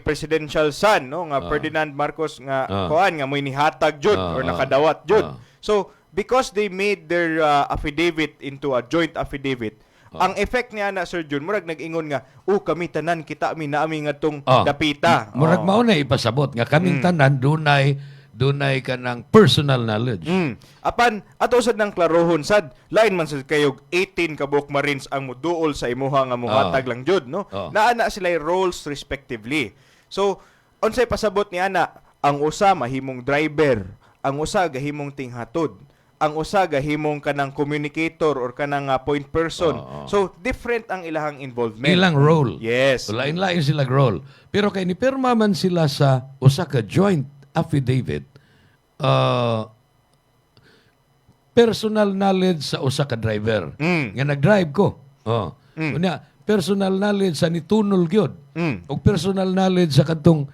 presidential son nga Ferdinand Marcos nga kuan nga moy nihatag jud or nakadawat jud. So because they made their affidavit into a joint affidavit, ang effect niya na Sir Jun, murag nag-ingon nga, kami tanan kita mi naami nga tong dapita. Murag mao na ipasabot nga kaming tanan dunay ka ng personal knowledge. Apan, ato sad ng klarohon sad, lain man sad kayog 18 kabuk Marines ang muduol sa imuha nga muhatag lang jud, no? Naana sila roles respectively. So, unsay pasabot ni ana, ang usa mahimong driver, ang usa gahimong tinghatod, ang usa gahimong kanang communicator or kanang point person. So, different ang ilahang involvement. Ilang role. Yes. So, lain-lain sila role. Pero kay ni pirma man sila sa usa ka joint affidavit, personal knowledge sa usa ka driver. Nga nag-drive ko. Unya, personal knowledge sa nitunol gyud. O personal knowledge sa kadtong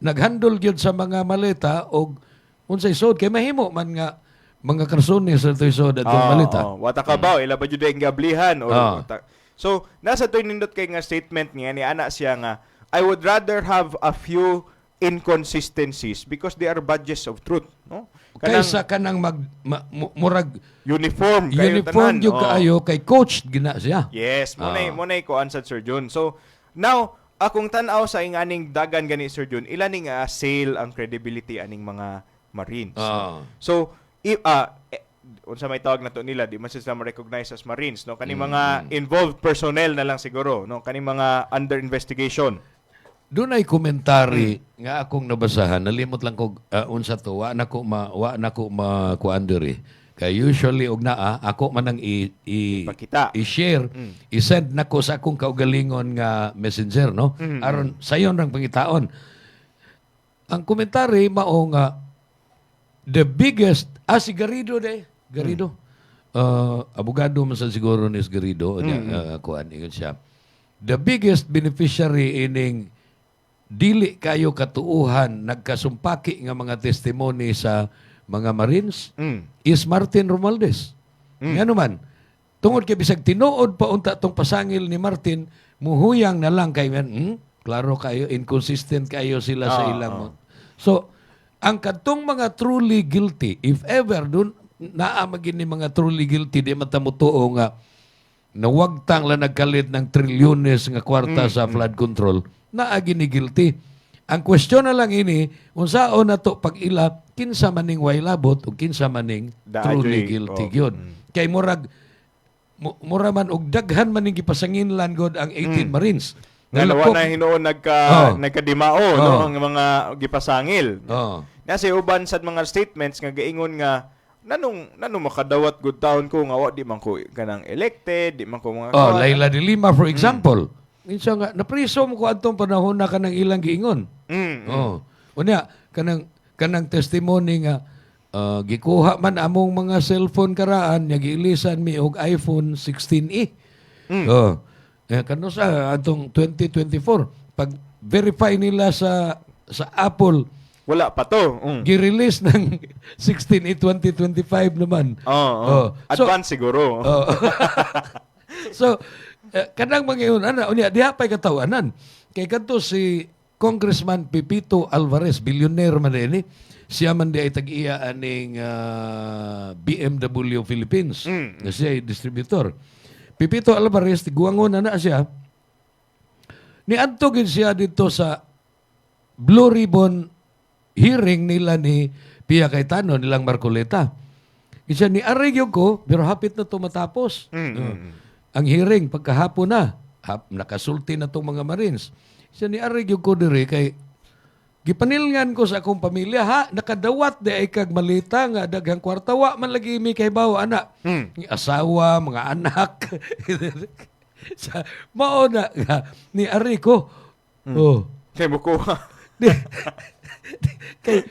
naghandle gyud sa mga maleta o unsay sod kay mahimo man nga mga karsones sa toy sod atong maleta. Wata ka ba? Ila ba jud ang gablihan? So, nasa to'y nindot kay nga statement niya, ni ana siya nga, I would rather have a few inconsistencies because they are badges of truth. No? Kaysa kanang murag uniform kayo uniform tanan. yung kaayo kay coach gina siya. Yes, munay ko ansad Sir Jun. So, now, akong tanaw sa inganing dagan gani Sir Jun, ilaning sale ang credibility aning mga Marines. So, if unsa may tawag nato nila, di man sila ma-recognize as Marines, no? Kaning mga involved personnel na lang siguro, no? Kaning mga under investigation. Doon ay komentary nga akong nabasahan, nalimot lang ko unsa to, wa na ko makuan diri. Kay usually og naa ako man ang Ipakita. i-share, i-send nako sa akong kaugalingon nga messenger, no? Aron sayon rang pangitaon. Ang komentary mao nga the biggest si Garrido. Abogado man sa siguro ni Garrido, kuan ingon siya. The biggest beneficiary ining dili kayo katuuhan nagkasumpaki nga mga testimony sa mga Marines is Martin Romualdez. Nga naman, tungod kay bisag tinuod pa unta tong pasangil ni Martin, muhuyang na lang kay klaro kayo, inconsistent kayo sila sa ilang. So, ang kadtong mga truly guilty, if ever dun naamagin ni mga truly guilty, di matamutuo nga nawagtang lang nagkalit ng trilyones nga kwarta sa flood control, naagi ni guilty. Ang question na lang ini, unsaon na to pag ila, kinsa maning way labot o kinsa maning truly guilty gyud. Kay murag man og daghan maning gipasanginlan god ang 18 Marines. Dalawa na hinuon nagkadimao no ang mga gipasangil. Nasa uban sad mga statements nga gaingon nga nanong makadawat good town ko nga wa di man ko kanang elected, di man ko mga Laila de Lima for example. Minsan nga napriso mo ko adtong panahon na kanang ilang giingon. Unya kanang testimony nga gikuha man among mga cellphone karaan nya giilisan mi og iPhone 16e. Kano sa atong 2024 pag verify nila sa Apple wala pa to. Gi-release ng 16e 2025 naman. Advance siguro. So kanang mga ana unya diha pay katawanan kay kadto si Congressman Pepito Alvarez, billionaire man ini, siya man di ay tag-iya aning BMW Philippines. Na siya ay distributor. Pepito Alvarez, tiguangon na siya. Niadtogin siya dito sa Blue Ribbon hearing nila ni Pia Cayetano, nilang Marcoleta. Isa ni arigyo ko, pero hapit na to matapos. Ang hearing, pagkahapon na, nakasulti na itong mga Marines. Isa ni arigyo ko diri kay gipanilngan ko sa akong pamilya, nakadawat di ay kag malita nga daghang kwarta, wa man lagi mi kay bawo anak. Asawa, mga anak. Mao na ni ari ko. Kay buko. Kay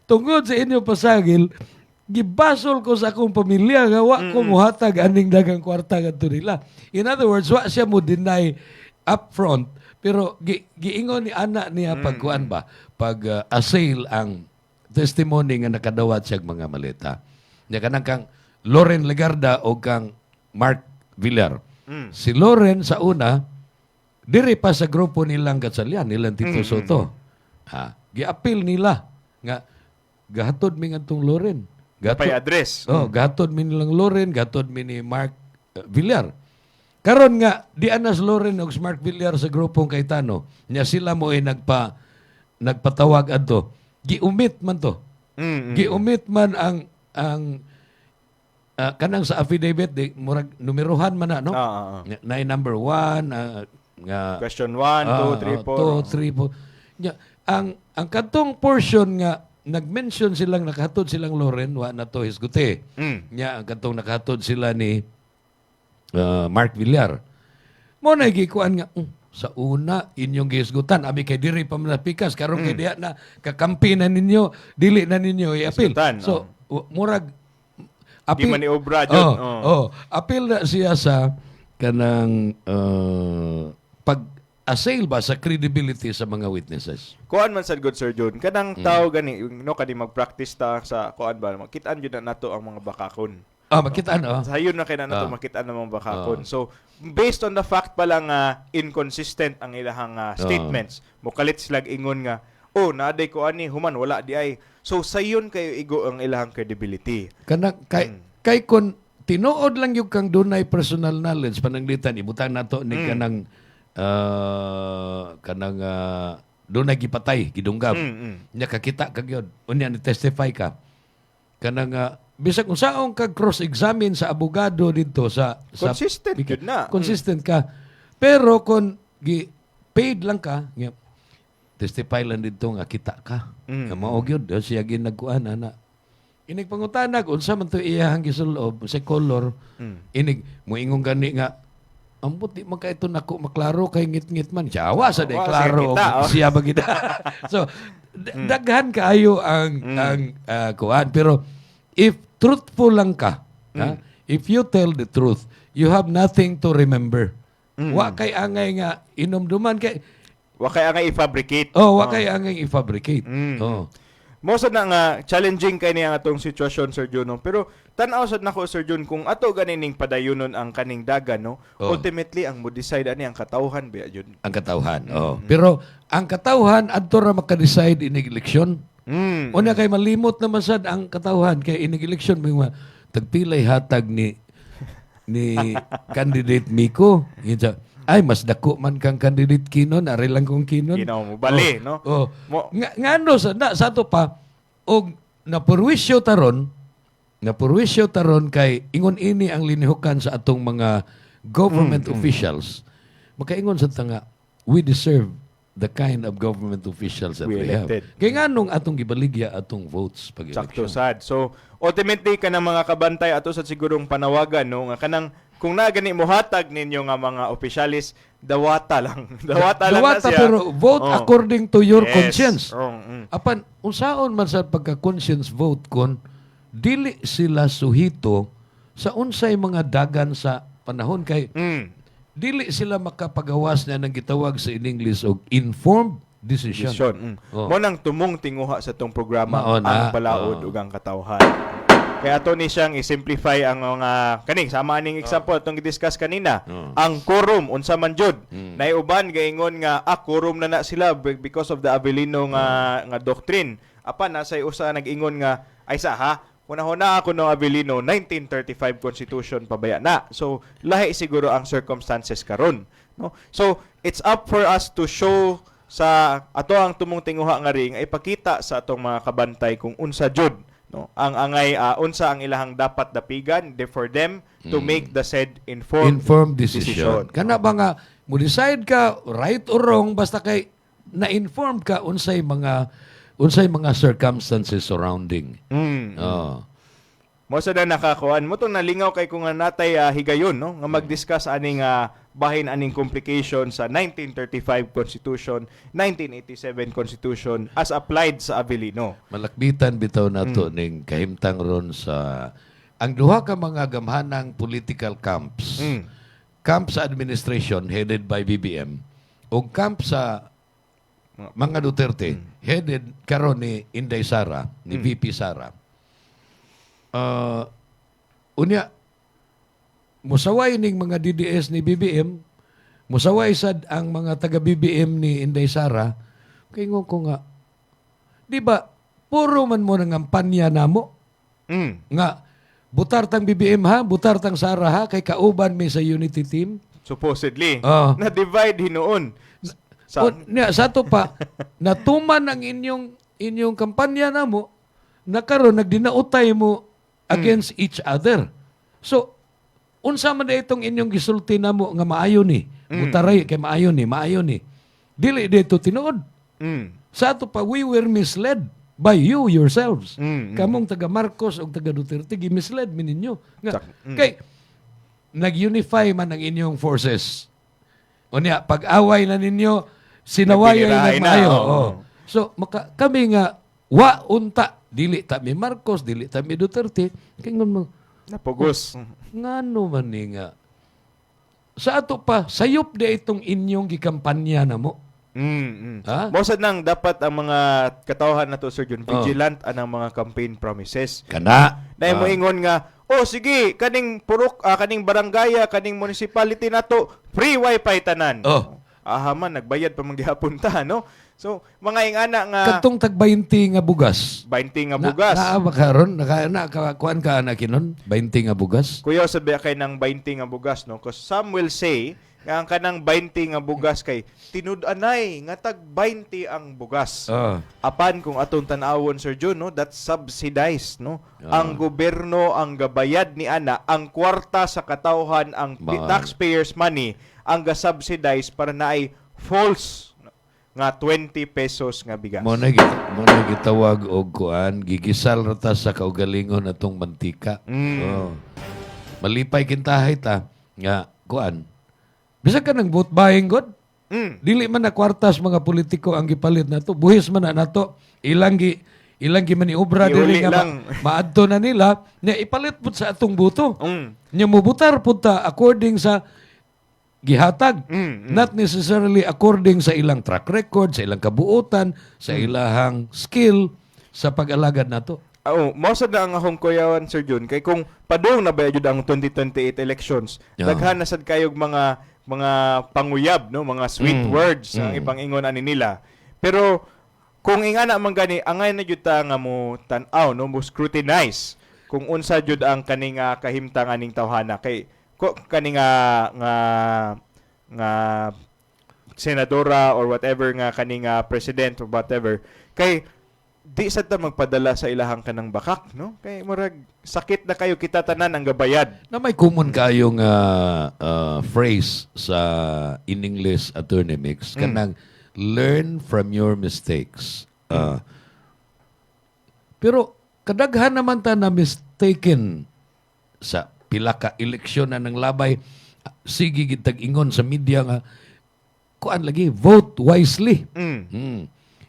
tungod sa inyo pasagil, gibasol ko sa akong pamilya nga wa ko muhatag aning daghang kwarta kadto nila. In other words, wa siya mo deny upfront, pero giingon ni anak niya pagkuan ba, pag assail ang testimony nga nakadawat siya mga maleta. Nya kanang kang Loren Legarda o kang Mark Villar. Si Loren sa una diri pa sa grupo nilang Gatchalian, nilang Tito Soto. Giapil nila nga gahatod mi ngadtong Loren. Pay address. Gahatod mi nilang Loren, gahatod mi ni Mark Villar. Karon nga di anas Loren ug Mark Villar sa grupong Cayetano, nya sila mo ay nagpatawag adto. Giumit man to. Giumit man ang kanang sa affidavit di murag numerohan man na no. Na number 1 nga question 1, 2, 3, 4. Nya ang kadtong portion nga nag-mention silang nakahatod silang Loren wa na to hisgute. Nya ang kadtong nakahatod sila ni Mark Villar. Mo na gikuan nga sa una inyong gihisgutan abi kay diri pa man pikas karon kay diha na kakampi na ninyo dili na ninyo i-appeal. So murag Di man ni obra jud. Apil na siya sa kanang pag-assail ba sa credibility sa mga witnesses. Kuan man sad good Sir John. Kanang tao gani no kani mag-practice ta sa kuan ba makitaan jud na nato ang mga bakakon. Makitaan, Sayon na kay na nato makitaan ang mga bakakon. So based on the fact pa lang inconsistent ang ilahang statements, mukalit sila ingon nga naaday ko ani human wala di ay. So sayon kayo igo ang ilahang credibility. Kanang kay kon tinuod lang yung kang dunay personal knowledge pananglitan ibutang nato ni kanang dunay gipatay gidunggab nya kakita kag yun unya ni testify ka kanang bisag kung saong kag cross examine sa abogado dito sa Consistent yun na. consistent ka pero kon paid lang ka nga testify lang dito nga kita ka nga mao gyud siya ginagkuan ana inig pangutanag unsa man to iyahang gisulob sa color inig moingon gani nga ambot di man kay ito nako maklaro kay ngit-ngit man jawa sa day klaro siya ba gid so daghan kaayo ang kuan pero if truthful lang ka if you tell the truth you have nothing to remember wa kay angay nga inomduman kay wa kay angay i-fabricate. wa kay angay i-fabricate. Mo sad na nga challenging kay niya atong sitwasyon Sir Jun. Pero tan-aw sad nako Sir Jun kung ato ganining padayonon ang kaning dagan no. Ultimately ang mo decide ani ang katawhan biya jud. Ang katawhan. Pero ang katawhan adto ra maka-decide inig eleksyon. Una kay malimot naman sad ang katawhan kay inig eleksyon may tagpilay hatag ni candidate Miko. Ay, mas dako man kang candidate Kinon, ari lang kong Kinon. Ginaw mo bali, no? Ngano sa to pa, og napurwisyo taron kay ingon ini ang linihukan sa atong mga government officials. Makaingon sa tanga, we deserve the kind of government officials that we have. Kaya nganong atong gibaligya atong votes pag-election. Sakto sad. So, ultimately, kanang mga kabantay ato sa sigurong panawagan, no? Nga kanang kung nagani mo hatag ninyo nga mga opisyalis, dawata lang. Dawata lang na siya. Pero vote according to your conscience. Apan, unsaon man sa pagka-conscience vote kon, dili sila suhito sa unsay mga dagan sa panahon kay dili sila makapagawas na ng gitawag sa in English og informed decision. Mo nang tumong tinguha sa tong programa ang balaod ug ang katawhan. Kaya ato ni siyang i-simplify ang mga kaning sama ning example atong i-discuss kanina. Ang quorum unsa man jud. Naiuban gaingon nga quorum na sila because of the Avellino nga doctrine. Apan nasay usa nag-ingon nga ay Una-una ako ng Avellino 1935 Constitution pabaya na. So lahi siguro ang circumstances karon, no? So it's up for us to show sa ato ang tumong tinguha nga ring ay ipakita sa atong mga kabantay kung unsa jud no ang angay unsa ang ilahang dapat dapigan for them to make the said informed decision. Kana ba nga mo decide ka right or wrong basta kay na-inform ka unsay mga circumstances surrounding. Mo sa na nakakuan mo tong nalingaw kay kung natay higayon no nga mag-discuss aning bahin aning complication sa 1935 Constitution, 1987 Constitution as applied sa Avellino. Malakbitan bitaw nato ning kahimtang ron sa ang duha ka mga gamhanang political camps. Camp sa administration headed by BBM o camp sa mga Duterte headed karon ni Inday Sara, ni VP Sara. Unya musaway ning mga DDS ni BBM, musaway sad ang mga taga BBM ni Inday Sara. Kay ngo ko nga, di ba, puro man mo nang kampanya namo. Nga, butar tang BBM ha, butar tang Sara ha, kay kauban may sa unity team. Supposedly. Na-divide hinoon. Sa to pa, natuman ang inyong kampanya namo, nakaroon, nagdinautay mo against each other. So, unsa man itong inyong gisulti namo nga maayo ni. Mutaray kay maayo ni. Dili dito tinuod. Sa ato pa, we were misled by you yourselves. Kamong taga Marcos o taga Duterte, gi-misled mi ninyo. Kay, nag-unify man ang inyong forces. O niya, pag-away na ninyo, sinaway na maayo. So, kami nga, wa unta, dili ta mi Marcos, dili ta mi Duterte, kay mo, Napugos. Ngano man ni nga. Sa ato pa, sayop di itong inyong gikampanya na mo. Ha? Mosad nang dapat ang mga katawhan na to, Sir John, vigilant anang mga campaign promises. Kana. Na mo ingon nga, sige, kaning kaning barangaya, kaning municipality nato, free wifi tanan. Man, nagbayad pa manggihapon ta, no? So, mga ingana nga... Katong tag 20 nga bugas. 20 nga bugas. Naa karon nakakuan ka na kinon 20 nga bugas. Kuya, sabi kay ng 20 nga bugas, no? Because some will say, nga ang kanang 20 nga bugas kay tinud-anay nga tag 20 ang bugas. Apan kung atong tan-awon, Sir John, no, that's subsidized, no. Ang gobyerno ang gabayad ni ana, ang kwarta sa katawhan, ang taxpayers money ang ga-subsidize para naay false nga 20 pesos nga bigas. Mo na gitawag og kuan, gigisal rata sa kaugalingon atong mantika. Malipay kintahay ta nga kuan. Bisag ka nang vote buying god. Dili man na kwartas mga politiko ang gipalit nato. Buhis man na nato. Ilang gi maniobra dili nga maadto na nila nya ipalit pud sa atong boto. Nya mobutar pud ta according sa gihatag. Not necessarily according sa ilang track record, sa ilang kabuotan, sa ilahang skill sa pag-alagad nato. Mao na ang akong kuyawan, Sir John, kay kung padung na ba jud ang 2028 elections, daghan na sad kayog mga panguyab, no, mga sweet words ang ipangingon ani nila. Pero kung ingana man gani, angay na jud ta nga mo tan-aw, no, mo scrutinize kung unsa jud ang kaning kahimtang aning tawhana kay kaning nga senadora or whatever nga kaning president or whatever kay di sad ta magpadala sa ilahang kanang bakak, no, kay murag sakit na kayo kita tanan ang gabayad Na may common kayong phrase sa in English attorney mix kanang learn from your mistakes. Pero kadaghan naman ta na mistaken sa pila ka eleksyon na ng labay. Sige gitag ingon sa media nga kuan lagi vote wisely.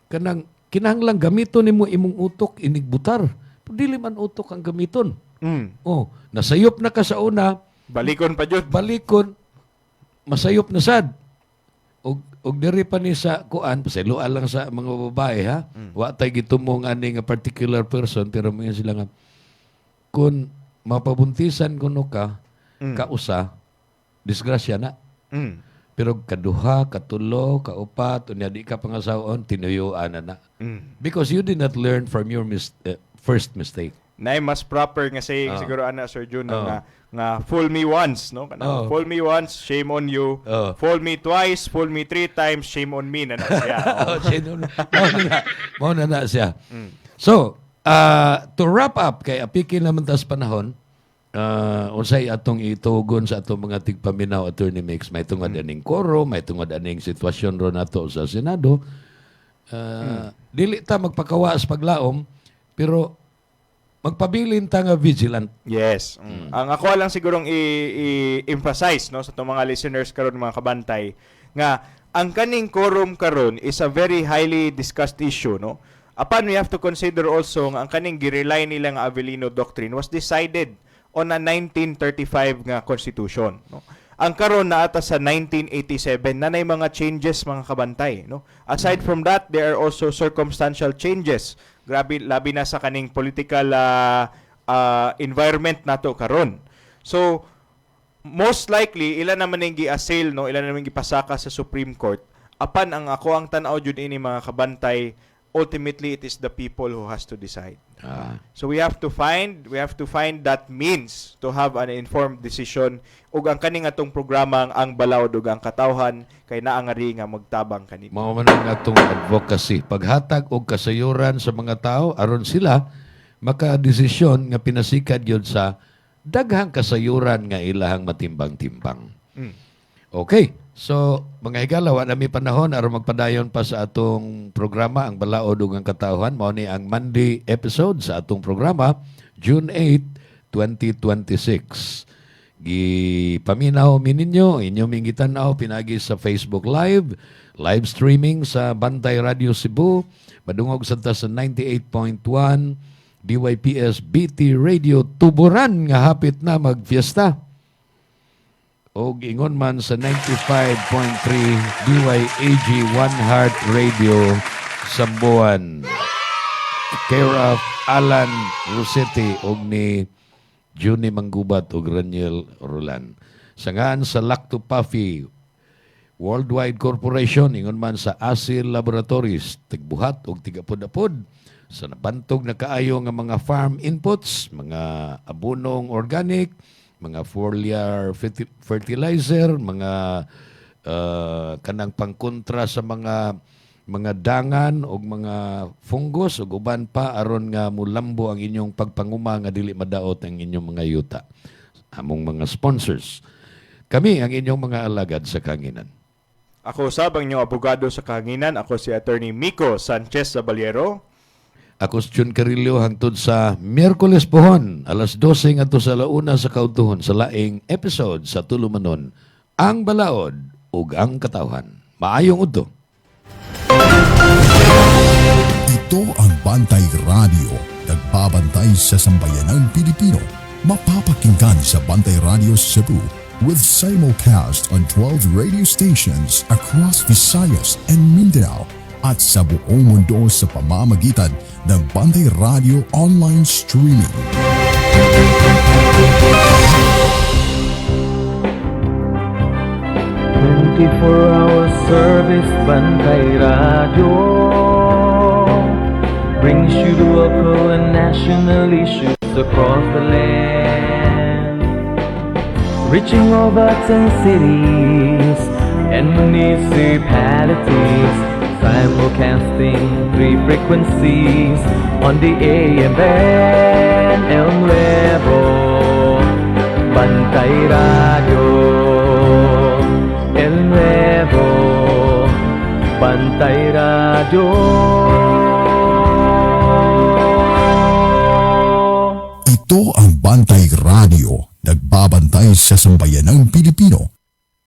Kanang kinahanglang gamiton nimo imong utok inigbutar. Dili man utok ang gamiton. Nasayop na ka sa una, balikon pa jud. Balikon masayop na sad. Og diri pa ni sa kuan, pasayloan lang sa mga babae ha. Wa tay gitumong ani nga particular person pero mga sila nga kun mapabuntisan kuno ka kausa disgrasya na. Pero kaduha, katulo, kaupat, unya di ka pangasawon, tinuyuan na. Because you did not learn from your first mistake. Nay mas proper nga saying siguro ana, Sir Jun, nga fool me once, no? Fool me once, shame on you. Fool me twice, fool me 3 times, shame on me na siya. Mao na siya. So, to wrap up kay apikin naman tas panahon, unsay atong itugon sa atong mga tigpaminaw attorney mix, may tungod aning koro, may tungod aning sitwasyon ro nato sa Senado. Dili ta magpakawas paglaom, pero magpabilin ta nga vigilant. Yes. Ang ako lang sigurong i-emphasize, no, sa itong mga listeners karon, mga kabantay, nga ang kaning quorum karon is a very highly discussed issue, no. Apan we have to consider also nga ang kaning girelay nila nga Avellino Doctrine was decided on a 1935 nga constitution, no. Ang karon na ata sa 1987 na nay mga changes, mga kabantay, no. Aside from that, there are also circumstantial changes. Grabe, labi na sa kaning political environment nato karon. So most likely ilan naman ning gi-assail, no, ilan naman gipasaka sa Supreme Court. Apan ang ako ang tan-aw jud ini, mga kabantay, ultimately it is the people who has to decide. So we have to find that means to have an informed decision, ug ang kaning atong programa ang balawd ug ang katawhan kay naa nga ri nga magtabang kanimo. Mao man ang atong advocacy, paghatag og kasayuran sa mga tao aron sila makadesisyon nga pinasikat gyud sa daghang kasayuran nga ilahang matimbang-timbang. Okay. So, mga higala, wala nami panahon aron magpadayon pa sa atong programa ang balaod ug ang katawhan. Mao ni ang Monday episode sa atong programa, June 8, 2026. Gipaminaw mi ninyo, inyo mingitanaw pinagi sa Facebook Live streaming sa Bantay Radio Cebu, madungog sa 98.1 DYPS BT Radio Tuburan nga hapit na magfiesta. O ingon man sa 95.3 DYAG One Heart Radio Sambuan. Care of Alan Rossetti og ni Juni Manggubat ug Raniel Roland. Sangaan sa Lacto Puffy Worldwide Corporation, ingon man sa Asil Laboratories, tigbuhat o tigapod-apod sa nabantog na kaayo nga mga farm inputs, mga abunong organic, mga foliar fertilizer, mga kanang pangkontra sa mga dangan o mga fungus o uban pa aron nga mulambo ang inyong pagpanguma nga dili madaot ang inyong mga yuta. Among mga sponsors. Kami ang inyong mga alagad sa kanginan. Ako sabang inyong abogado sa kahanginan. Ako si Attorney Miko Sanchez Zabaliero. Ako si Jun Carillo hangtod sa Miyerkules pohon, alas 12 ngadto sa launa sa kautuhon sa laing episode sa Tulumanon, Ang Balaod ug ang Katawhan. Maayong udto. Ito ang Bantay Radio, nagbabantay sa sambayanang Pilipino. Mapapakinggan sa Bantay Radio Cebu with simulcast on 12 radio stations across Visayas and Mindanao at sa buong mundo sa pamamagitan ng Bantay Radio online streaming. Hour service Bantay Radio brings you the local and national issues across the land, reaching all buts and cities and municipalities, simulcasting 3 frequencies on the AM band, El Nuevo Bantay Radio, El Nuevo Bantay Radio. Ito ang Bantay Radio, nagbabantay sa sambayanang Pilipino.